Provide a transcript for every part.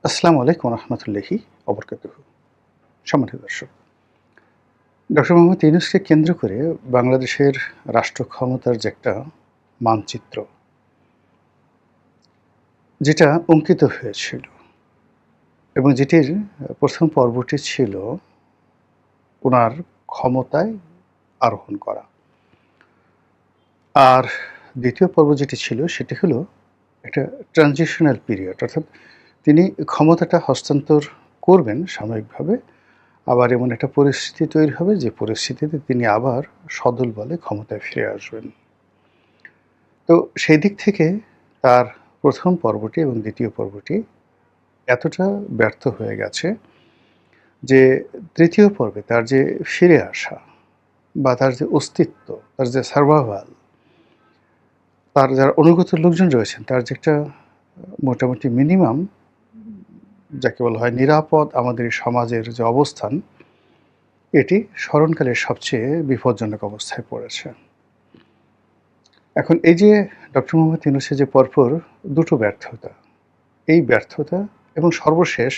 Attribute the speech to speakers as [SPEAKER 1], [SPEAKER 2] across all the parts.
[SPEAKER 1] আসসালামু আলাইকুম রহমতুল্লাহি অবরকাতুহু। সম্মানিত দর্শক, ডক্টর মোহাম্মদ ইউনূসকে কেন্দ্র করে বাংলাদেশের রাষ্ট্র ক্ষমতার যে একটা মানচিত্র, যেটা অঙ্কিত হয়েছিল এবং যেটির প্রথম পর্বটি ছিল উনার ক্ষমতায় আরোহণ করা। আর দ্বিতীয় পর্ব যেটি ছিল সেটি হলো একটা ট্রানজিশনাল পিরিয়ড, অর্থাৎ তিনি ক্ষমতাটা হস্তান্তর করবেন সাময়িকভাবে, আবার এমন একটা পরিস্থিতি তৈরি হবে যে পরিস্থিতিতে তিনি আবার সদল বলে ক্ষমতায় ফিরে আসবেন। তো সেই দিক থেকে তার প্রথম পর্বটি এবং দ্বিতীয় পর্বটি এতটা ব্যর্থ হয়ে গেছে যে তৃতীয় পর্বে তার যে ফিরে আসা বা তার যে অস্তিত্ব, তার যে সার্ভাইভাল, তার যারা অনুগত লোকজন রয়েছেন, তার যে একটা মোটামুটি মিনিমাম যাকে বলা হয় নিরাপদ আমাদের এই সমাজের যে অবস্থান, এটি স্মরণকালের সবচেয়ে বিপজ্জনক অবস্থায় পড়েছে। এখন এই যে ডক্টর মোহাম্মদ ইউনূসের যে পরপর দুটো ব্যর্থতা, এই ব্যর্থতা এবং সর্বশেষ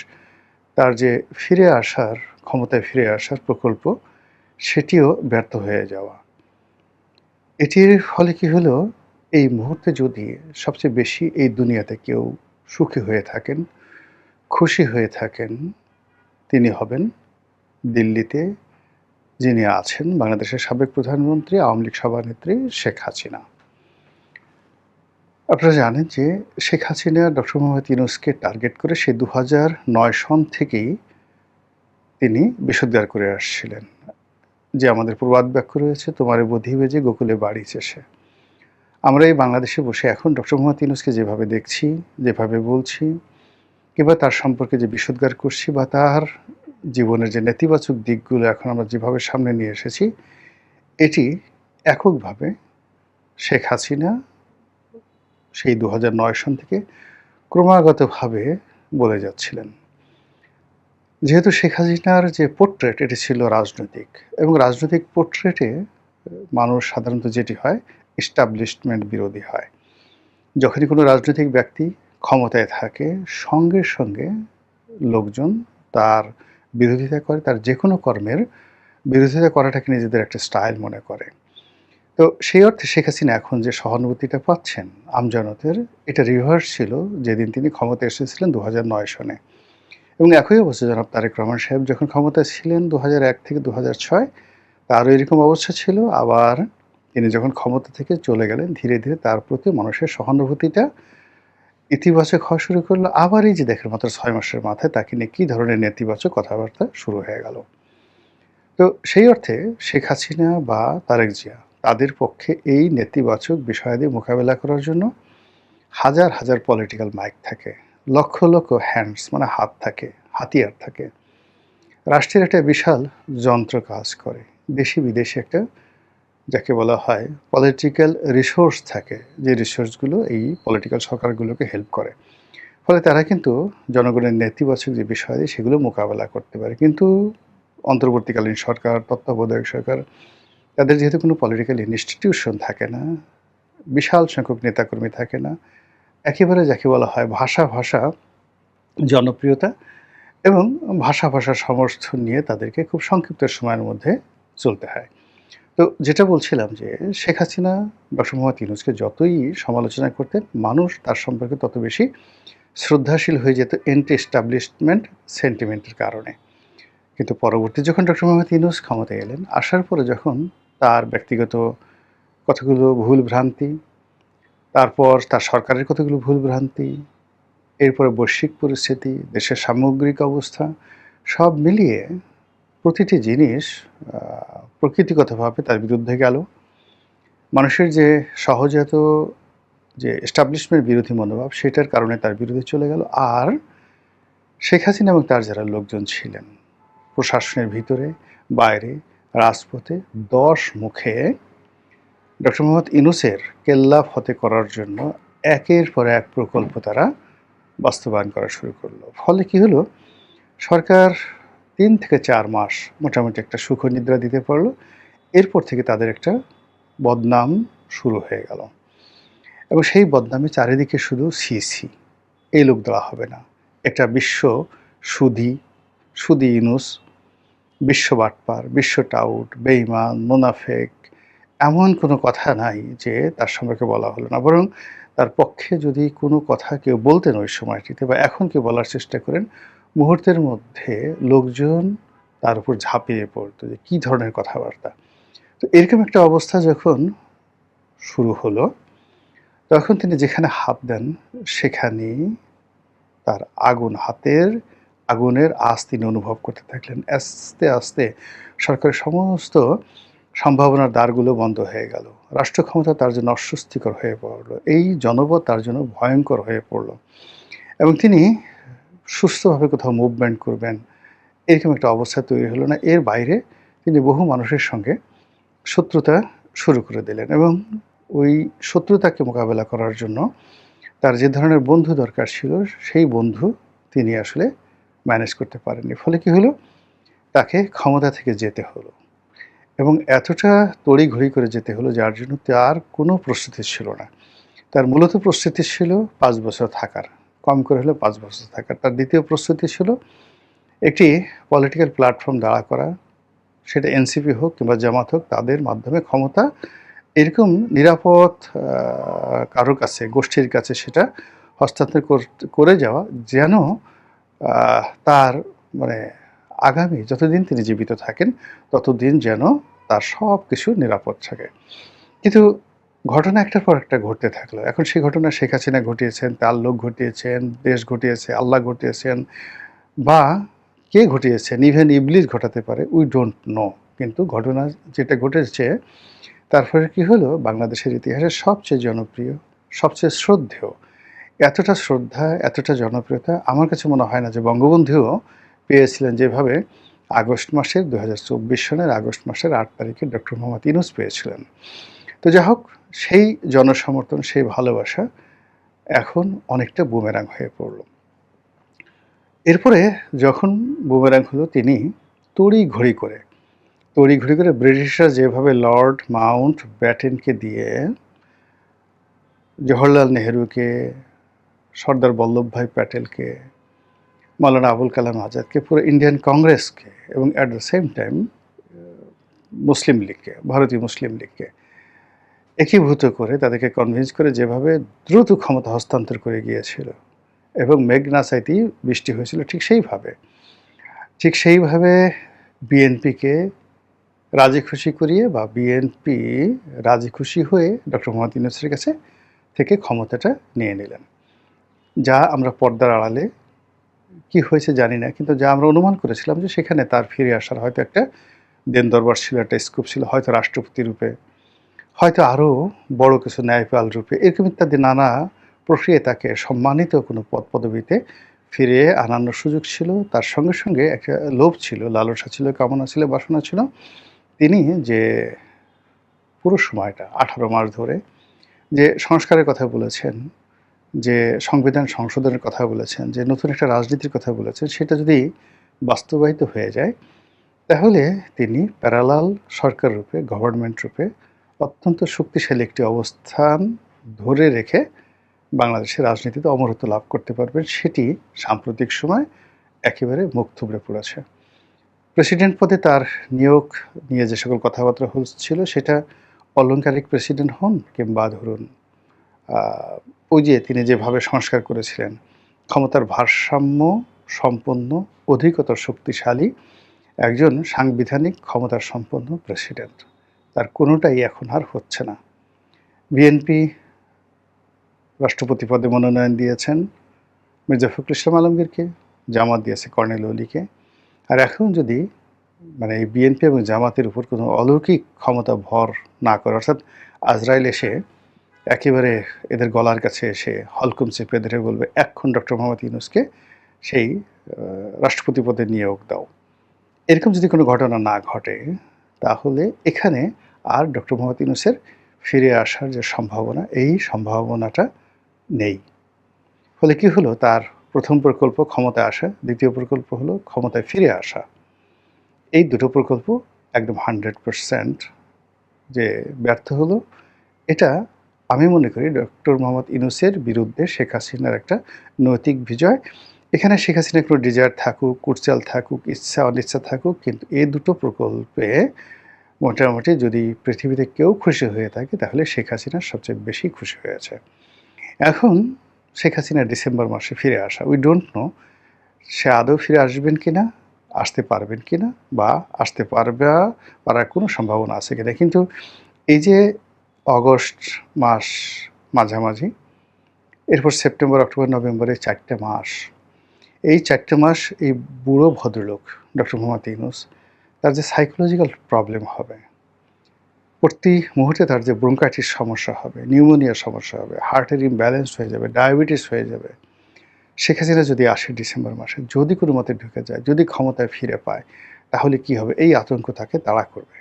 [SPEAKER 1] তার যে ফিরে আসার, ক্ষমতায় ফিরে আসার প্রকল্প, সেটিও ব্যর্থ হয়ে যাওয়া। এটির ফলে কি হলো, এই মুহূর্তে যদি সবচেয়ে বেশি এই দুনিয়াতে কেউ সুখী হয়ে থাকেন, খুশি হয়ে থাকেন, তিনি হবেন দিল্লিতে যিনি আছেন বাংলাদেশের সাবেক প্রধানমন্ত্রী, আওয়ামী লীগ সভানেত্রী শেখ হাসিনা। আপনারা জানেন যে শেখ হাসিনা ডক্টর মোহাম্মদ ইউনূসকে টার্গেট করে সে ২০০৯ সন থেকেই তিনি বিষোদ্গার করে আসছিলেন যে আমাদের প্রবাদ বাক্য রয়েছে, তোমারে বধিবে যে গোকুলে বাড়িছে সে। আমরা এই বাংলাদেশে বসে এখন ডক্টর মোহাম্মদ ইউনূসকে যেভাবে দেখছি, যেভাবে বলছি, কিংবা তার সম্পর্কে যে বিষোদ্গার করছি বা তার জীবনের যে নেতিবাচক দিকগুলো এখন আমরা যেভাবে সামনে নিয়ে এসেছি, এটি এককভাবে শেখ হাসিনা সেই ২০০৯ সন থেকে ক্রমাগতভাবে বলে যাচ্ছিলেন। যেহেতু শেখ হাসিনার যে পোর্ট্রেট, এটি ছিল রাজনৈতিক, এবং রাজনৈতিক পোর্ট্রেটে মানুষ সাধারণত যেটি হয়, এস্টাবলিশমেন্ট বিরোধী হয়। যখনই কোনো রাজনৈতিক ব্যক্তি ক্ষমতায় থাকে, সঙ্গে সঙ্গে লোকজন তার বিরোধিতা করে, তার যে কোনো কর্মের বিরোধিতা করাটাকে নিজেদের একটা স্টাইল মনে করে। তো সেই অর্থে শেখ হাসিনা এখন যে সহানুভূতিটা পাচ্ছেন আমজনতের, এটা রিভার্স ছিল যেদিন তিনি ক্ষমতায় এসেছিলেন ২০০৯ সনে। এবং একই অবস্থা জনাব তারেক রহমান সাহেব যখন ক্ষমতায় ছিলেন ২০০১ থেকে ২০০৬, তারও এরকম অবস্থা ছিল। আবার তিনি যখন ক্ষমতা থেকে চলে গেলেন, ধীরে ধীরে তার প্রতি মানুষের সহানুভূতিটা ইতিবাচক হওয়া শুরু করলো। আবার এই যে দেখেন মাত্র ৬ মাসের মাথায় তাকে নিয়ে কী ধরনের নেতিবাচক কথাবার্তা শুরু হয়ে গেল। তো সেই অর্থে শেখ হাসিনা বা তারেক জিয়া, তাদের পক্ষে এই নেতিবাচক বিষয়াদি মোকাবেলা করার জন্য হাজার হাজার পলিটিক্যাল মাইক থাকে, লক্ষ লক্ষ হ্যান্ডস মানে হাত থাকে, হাতিয়ার থাকে। রাষ্ট্রের একটা বিশাল যন্ত্র কাজ করে, দেশি বিদেশি একটা যাকে বলা হয় পলিটিক্যাল রিসোর্স থাকে, যে রিসোর্সগুলো এই পলিটিক্যাল সরকারগুলোকে হেল্প করে। ফলে তারা কিন্তু জনগণের নেতিবাচক যে বিষয় সেগুলো মোকাবেলা করতে পারে। কিন্তু অন্তর্বর্তীকালীন সরকার, তত্ত্বাবধায়ক সরকার, তাদের যেহেতু কোনো পলিটিক্যাল ইনস্টিটিউশন থাকে না, বিশাল সংখ্যক নেতাকর্মী থাকে না, একেবারে যাকে বলা হয় ভাষা ভাষা জনপ্রিয়তা এবং ভাষা ভাষার সমর্থন নিয়ে তাদেরকে খুব সংক্ষিপ্ত সময়ের মধ্যে চলতে হয়। তো যেটা বলছিলাম যে শেখ হাসিনা ডক্টর মোহাম্মদ ইউনূসকে যতই সমালোচনা করতেন, মানুষ তার সম্পর্কে তত বেশি শ্রদ্ধাশীল হয়ে যেত এন্টি এস্টাবলিশমেন্ট সেন্টিমেন্টের কারণে। কিন্তু পরবর্তী যখন ডক্টর মোহাম্মদ ইউনূস ক্ষমতায় এলেন, আসার পরে যখন তার ব্যক্তিগত কতগুলো ভুল ভ্রান্তি, তারপর তার সরকারের কতগুলো ভুল ভ্রান্তি, এরপরে বৈশ্বিক পরিস্থিতি, দেশের সামগ্রিক অবস্থা, সব মিলিয়ে প্রতিটি জিনিস প্রকৃতিগতভাবে তার বিরুদ্ধে গেল। মানুষের যে সহজাত যে এস্টাবলিশমেন্ট বিরোধী মনোভাব, সেটার কারণে তার বিরুদ্ধে চলে গেল। আর শেখ হাসিনা এবং তার যারা লোকজন ছিলেন প্রশাসনের ভিতরে, বাইরে, রাজপথে ১০ মুখে ডক্টর মোহাম্মদ ইউনূসের কেল্লা ফতে করার জন্য একের পর এক প্রকল্প তারা বাস্তবায়ন করা শুরু করলো। ফলে কি হলো, সরকার ৩ থেকে ৪ মাস মোটামুটি একটা সুখনিদ্রা দিতে পারলো। এরপর থেকে তাদের একটা বদনাম শুরু হয়ে গেল, এবং সেই বদনামে চারিদিকে শুধু সি, এই লোক দেওয়া হবে না, একটা বিশ্ব সুদী, সুদী ইউনূস, বিশ্ব বাটপার, বিশ্ব টাউট, বেঈমান, মুনাফেক, এমন কোনো কথা নাই যে তার সম্পর্কে বলা হলো না। বরং তার পক্ষে যদি কোনো কথা কেউ বলতেন ওই সময়টিতে বা এখন কেউ বলার চেষ্টা করেন, মুহূর্তের মধ্যে লোকজন তার উপর ঝাঁপিয়ে পড়তো যে কী ধরনের কথাবার্তা। তো এরকম একটা অবস্থা যখন শুরু হলো, তখন তিনি যেখানে হাত দেন সেখানেই তার হাতের আগুনের আঁচ তিনি অনুভব করতে থাকলেন। আস্তে, আস্তে সরকারের সমস্ত সম্ভাবনার দ্বারগুলো বন্ধ হয়ে গেল। রাষ্ট্র ক্ষমতা তার জন্য অস্বস্তিকর হয়ে পড়ল। এই জনপদ তার জন্য ভয়ঙ্কর হয়ে পড়ল। এবং তিনি সুস্থভাবে কোথাও মুভমেন্ট করবেন, এরকম একটা অবস্থা তৈরি হলো না। এর বাইরে তিনি বহু মানুষের সঙ্গে শত্রুতা শুরু করে দিলেন এবং ওই শত্রুতাকে মোকাবেলা করার জন্য তার যে ধরনের বন্ধু দরকার ছিল, সেই বন্ধু তিনি আসলে ম্যানেজ করতে পারেননি। ফলে কি হলো? তাকে ক্ষমতা থেকে যেতে হলো এবং এতটা তড়িঘড়ি করে যেতে হলো যার জন্য তার কোনো প্রস্তুতি ছিল না। তার মূলত প্রস্তুতি ছিল ৫ বছর থাকার, কম করে হলেও ৫ বছর থাকার। তার দ্বিতীয় প্রস্তুতি ছিল একটি পলিটিক্যাল প্ল্যাটফর্ম দাঁড়া করা, সেটা এনসিপি হোক কিংবা জামাত হোক, তাদের মাধ্যমে ক্ষমতা এরকম নিরাপদ কারো কাছে, গোষ্ঠীর কাছে সেটা হস্তান্তর করে যাওয়া যেন তার মানে আগামী যতদিন তিনি জীবিত থাকেন ততদিন যেন তার সব কিছু নিরাপদ থাকে। কিন্তু ঘটনা একটার পর একটা ঘটতে থাকলো। এখন সেই ঘটনা শেখ হাসিনা ঘটিয়েছেন, তার লোক ঘটিয়েছেন, দেশ ঘটিয়েছে, আল্লাহ ঘটিয়েছেন বা কে ঘটিয়েছেন, ইভেন ইবলিস ঘটাতে পারে, উই ডোন্ট নো। কিন্তু ঘটনা যেটা ঘটেছে তারপরে কি হলো, বাংলাদেশের ইতিহাসে সবচেয়ে জনপ্রিয়, সবচেয়ে শ্রদ্ধেয়, এতটা শ্রদ্ধা, এতটা জনপ্রিয়তা আমার কাছে মনে হয় না যে বঙ্গবন্ধুও পেয়েছিলেন যেভাবে আগস্ট মাসের ২০২৪ সনের আগস্ট মাসের ৮ তারিখে ডক্টর মোহাম্মদ ইউনূস পেয়েছিলেন। তো যাই হোক, সেই জনসমর্থন, সেই ভালোবাসা এখন অনেকটা বুমেরাং হয়ে পড়ল। এরপরে যখন বুমেরাং হলো, তিনি তড়িঘড়ি করে ব্রিটিশরা যেভাবে লর্ড মাউন্ট ব্যাটেনকে দিয়ে জওহরলাল নেহরুকে, সর্দার বল্লভভাই প্যাটেলকে, মাওলানা আবুল কালাম আজাদকে, পুরো ইন্ডিয়ান কংগ্রেসকে এবং অ্যাট দ্য সেম টাইম মুসলিম লীগকে, ভারতীয় মুসলিম লীগকে একীভূত করে তাদেরকে কনভিন্স করে যেভাবে দ্রুত ক্ষমতা হস্তান্তর করে গিয়েছিল এবং মেঘনা চাইতে বৃষ্টি হয়েছিল, ঠিক সেইভাবে বিএনপিকে রাজি খুশি করিয়ে বা বিএনপি রাজি খুশি হয়ে ডক্টর মোহাম্মদ ইউনূসের কাছে থেকে ক্ষমতাটা নিয়ে নিলেন। যা আমরা পর্দার আড়ালে কি হয়েছে জানি না, কিন্তু যা আমরা অনুমান করেছিলাম যে সেখানে তার ফিরে আসার হয়তো একটা দেন দরবার ছিল, একটা স্কোপ ছিল, হয়তো রাষ্ট্রপতি রূপে, হয়তো আরও বড় কিছু ন্যায়পাল রূপে, এরকম ইত্যাদি নানা প্রক্রিয়ায় তাকে সম্মানিত কোনো পদ পদবিতে ফিরিয়ে আনানোর সুযোগ ছিল। তার সঙ্গে সঙ্গে একটা লোভ ছিল, লালসা ছিল, কামনা ছিল, বাসনা ছিল। তিনি যে পুরো সময়টা ১৮ মাস ধরে যে সংস্কারের কথা বলেছেন, যে সংবিধান সংশোধনের কথা বলেছেন, যে নতুন একটা রাজনীতির কথা বলেছেন, সেটা যদি বাস্তবায়িত হয়ে যায় তাহলে তিনি প্যারালাল সরকার রূপে, গভর্নমেন্ট রূপে অত্যন্ত শক্তিশালী একটি অবস্থান ধরে রেখে বাংলাদেশের রাজনীতিতে অমরত্ব লাভ করতে পারবেন। সেটি সাম্প্রতিক সময় একেবারে মুখ থুবড়ে পড়েছে। প্রেসিডেন্ট পদে তার নিয়োগ নিয়ে যে সকল কথাবার্তা হচ্ছিল, সেটা অলংকারিক প্রেসিডেন্ট হন কিংবা ধরুন ওই যে তিনি যেভাবে সংস্কার করেছিলেন, ক্ষমতার ভারসাম্য সম্পন্ন, অধিকতর শক্তিশালী একজন সাংবিধানিক ক্ষমতার সম্পন্ন প্রেসিডেন্ট, তার কোনোটাই এখন আর হচ্ছে না। বিএনপি রাষ্ট্রপতি পদে মনোনয়ন দিয়েছেন মির্জা ফখরুল ইসলাম আলমগীরকে, জামাত দিয়েছে কর্নেল অলিকে। আর এখন যদি মানে এই বিএনপি এবং জামাতের উপর কোনো অলৌকিক ক্ষমতা ভর না করে, অর্থাৎ আজরাইল এসে একেবারে এদের গলার কাছে এসে হলকুম চেপে ধরে বলবে এখন ডক্টর মোহাম্মদ ইউনূসকে সেই রাষ্ট্রপতি পদে নিয়োগ দাও, এরকম যদি কোনো ঘটনা না ঘটে, তাহলে এখানে আর ডক্টর মোহাম্মদ ইউনূসের ফিরে আসার যে সম্ভাবনা, এই সম্ভাবনাটা নেই। ফলে কি হলো, তার প্রথম প্রকল্প ক্ষমতায় আসা, দ্বিতীয় প্রকল্প হলো ক্ষমতায় ফিরে আসা। এই দুটো প্রকল্প একদম 100% যে ব্যর্থ হলো, এটা আমি মনে করি ডক্টর মোহাম্মদ ইউনূসের বিরুদ্ধে শেখ হাসিনার একটা নৈতিক বিজয় এখানে শেখ হাসিনার কোনো ডিজায়ার থাকুক, কুটচাল থাকুক, ইচ্ছা অনিচ্ছা থাকুক, কিন্তু এই দুটো প্রকল্পে মোটামুটি যদি পৃথিবীতে কেউ খুশি হয়ে থাকে তাহলে শেখ হাসিনা সবচেয়ে বেশি খুশি হয়েছে। এখন শেখ হাসিনা ডিসেম্বর মাসে ফিরে আসা, উই ডোন্ট নো সে আদৌ ফিরে আসবেন কিনা, আসতে পারবেন কিনা, বা আসতে পারার কোনো সম্ভাবনা আছে কিনা। কিন্তু এই যে অগস্ট মাস মাঝামাঝি, এরপর সেপ্টেম্বর, অক্টোবর, নভেম্বরে ৪ মাস, এই ৪ মাস এই বুড়ো ভদ্রলোক ডক্টর মোহাম্মদ ইউনূস তার যে সাইকোলজিক্যাল প্রবলেম হবে, প্রতি মুহূর্তে তার যে ব্রঙ্কাইটিস সমস্যা হবে, নিউমোনিয়ার সমস্যা হবে, হার্টের ইমব্যালেন্স হয়ে যাবে, ডায়াবেটিস হয়ে যাবে। শেখ হাসিনা যদি আসে ডিসেম্বর মাসে, যদি কোনো মতে ঢুকে যায়, যদি ক্ষমতায় ফিরে পায়, তাহলে কি হবে? এই আতঙ্ক তাকে তাড়া করবে।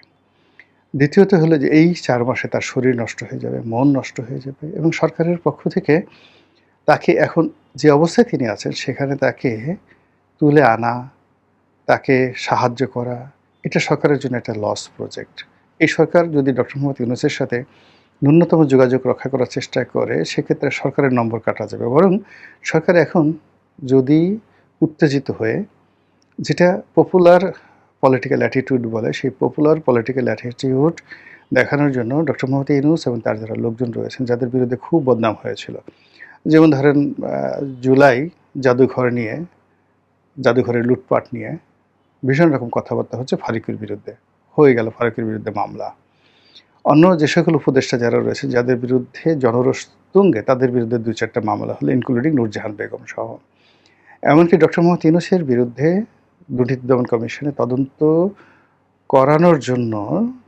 [SPEAKER 1] দ্বিতীয়ত হলো যে এই ৪ মাসে তার শরীর নষ্ট হয়ে যাবে, মন নষ্ট হয়ে যাবে, এবং সরকারের পক্ষ থেকে তাকে এখন যে অবস্থায় তিনি আছেন সেখানে তাকে তুলে আনা, তাকে সাহায্য করা, এটা সরকারের জন্য একটা লস প্রজেক্ট। এই সরকার যদি ডক্টর মোহাম্মদ ইউনূসের সাথে ন্যূনতম যোগাযোগ রক্ষা করার চেষ্টা করে, সেক্ষেত্রে সরকারের নম্বর কাটা যাবে। বরং সরকার এখন যদি উত্তেজিত হয়ে, যেটা পপুলার পলিটিক্যাল অ্যাটিটিউড বলে, সেই পপুলার পলিটিক্যাল অ্যাটিটিউড দেখানোর জন্য ডক্টর মোহাম্মদ ইউনূস এবং তার যারা লোকজন রয়েছেন, যাদের বিরুদ্ধে খুব বদনাম হয়েছিল, যেমন ধরেন জুলাই জাদুঘরের লুটপাট নিয়ে ভীষণ রকম কথাবার্তা হচ্ছে ফারুকীর বিরুদ্ধে, হয়ে গেল ফারুকীর বিরুদ্ধে মামলা। অন্য যে সকল উপদেষ্টা যারা রয়েছে, যাদের বিরুদ্ধে জনরোষ তুঙ্গে, তাদের বিরুদ্ধে ২-৪টা মামলা হলো, ইনক্লুডিং নূরজাহান বেগম সহ। এমনকি ডক্টর মোহাম্মদ ইউনূসের বিরুদ্ধে দুর্নীতি দমন কমিশনে তদন্ত করানোর জন্য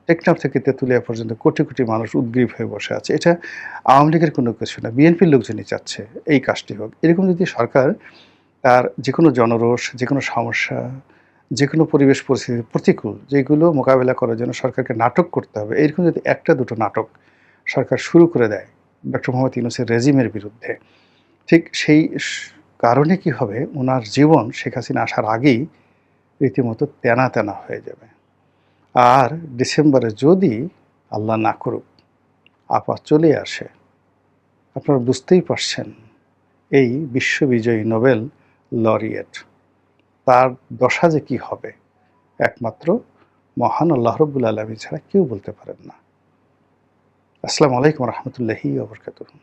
[SPEAKER 1] টেকনাফ থেকে তেঁতুলিয়া পর্যন্ত কোটি কোটি মানুষ উদগ্রীব হয়ে বসে আছে। এটা আওয়ামী লীগের কোনো কিছু না, বিএনপির লোকজনই চাচ্ছে এই কাজটি হোক। এরকম যদি সরকার তার যে কোনো জনরোষ, যে কোনো সমস্যা, যে কোনো পরিবেশ পরিস্থিতি প্রতিকূল, যেগুলো মোকাবেলা করার জন্য সরকারকে নাটক করতে হবে, এরকম যদি একটা দুটো নাটক সরকার শুরু করে দেয় ডক্টর মোহাম্মদ ইউনূসের রেজিমের বিরুদ্ধে, ঠিক সেই কারণে কি হবে, ওনার জীবন শেখ হাসিনা আসার আগেই রীতিমতো তেনা তেনা হয়ে যাবে। আর ডিসেম্বরে যদি আল্লাহ না করুক আপা চলে আসে, আপনারা বুঝতেই পারছেন এই বিশ্ববিজয়ী নোবেল লরিয়েট, তার দশা যে কী হবে একমাত্র মহান আল্লাহ রাব্বুল আলামিন ছাড়া কেউ বলতে পারেন না। আসসালামু আলাইকুম ওয়া রাহমাতুল্লাহি ওয়া বারাকাতুহু।